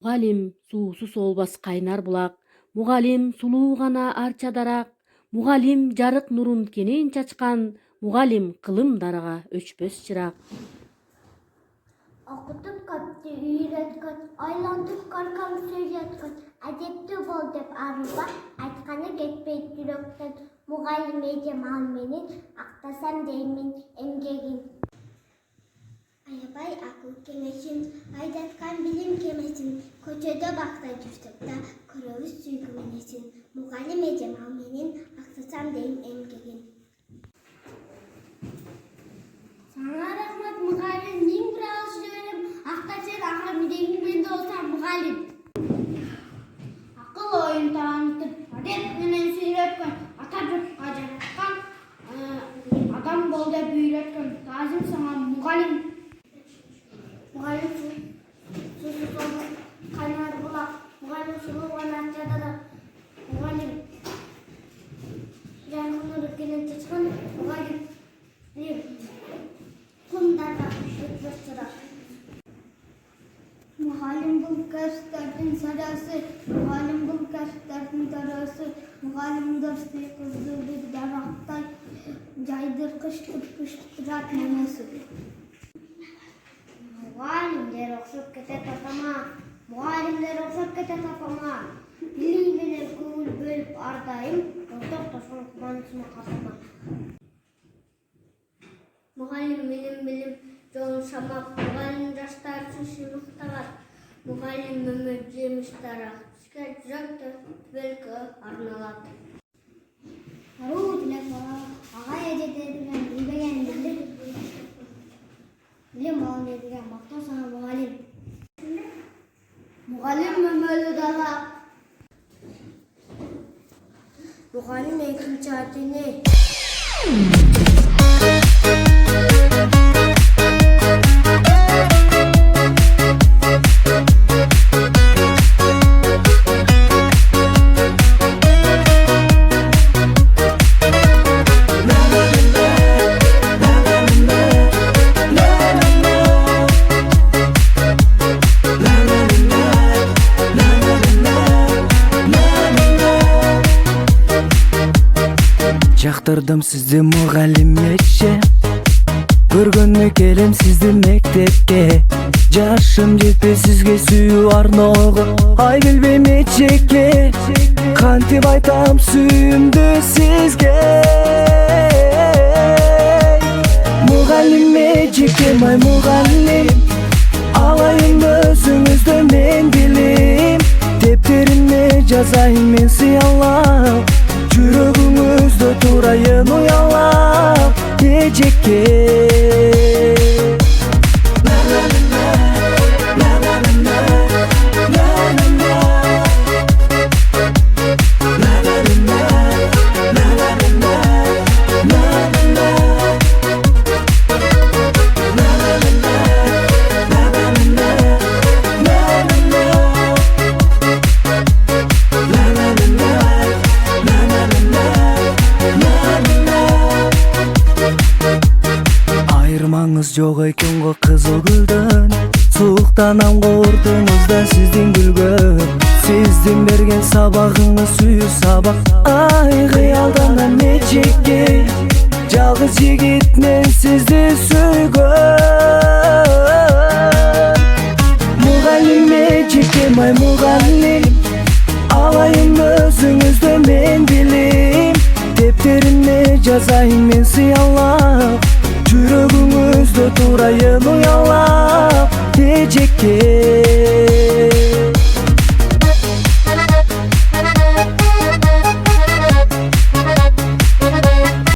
Мугалим суусу солбас кайнар булак, мугалим сулуу гана арча дарак, мугалим жарык нурун кенен чачкан, мугалим кылым дарага өчпөс чырак. Окутуп көптү үйрөткөн, ойлонтуп көркөм сүйлөткөн, адептүү бол деп арылба, айтканы кетпейт жүрөктөн. Мугалим эжем ал менин, актасам деймин эмгегин. Аябай акыл кеңешин, айдаткан билим кемесин, көчөдө бакта жүрсөк да көрөбүз сүйгү менесин. Мугалим эжем ал менин, актасам дейм эмгегин. Саңа рахмат мугалим, эң бир алыш жиберем, актасен ага мидегин менде болсам мугалим. Акыл оюн таанытып, адеп менен сүйлөткөн, ата журтка жараткан, адам бол деп үйрөткөн, таазим сага мугалим. Мугалим суусу солбос кайнар булак, мугалим сулуу гана арча дарак, мугалим жарык нурун кенен чачкан, мугалим кумдарга өчпөс чырак. Мугалим бул касыптардын сарасы, мугалим бул касыптардын тарасы, мугалимдер сыйкызды бир дарактай, жайдыркыч турат менеси. Мугалимдер окшоп кетет атама, мугалимдер окшоп кетет апама, билим менен көңүл бөлүп ар дайым, ортоктошкон кубанычыма касама. Мугалим менин билим жолун шамап, мугалим жаштар үчүн шыймыктагат, мугалим өмүр жемиш дарак, сизге жүрөктө түбөлкө арналат. Аруу тилек бала, ага эжетедиген билбеген билим алам деген мактоо сага мугалим. Мугалим өмөлү дарак. Мугалим экинчи ата-эне. Жактырдым сизди мугалим эже, көргөнү келем сизди мектепке. Жашым жетпей сизге сүйүү арноого, ай билбейм эчекке. Кантип айтам сүйүүмдү сизге. Мугалим эжекем, ай мугалим, алайын өзүңүздө мен билим. Тептериме жазайын мен сыялап, жүрөгүңүздө турайын уялап эжекке. Айырмаңыз жок экен го кызыл гүлдөн, сууктан амгортуңузда сиздин күлгөн, сиздин берген сабагыңыз сүйүү сабак. Ай кыялданам эжекке, жалгыз жигит мен сизди сүйгөн. Мугалим эжекем, ай мугалим, алайын өзүңүздө мен билим. Тептериме жазайын мен сыялап, жүрөгүңүздө турайын уялап эжекке.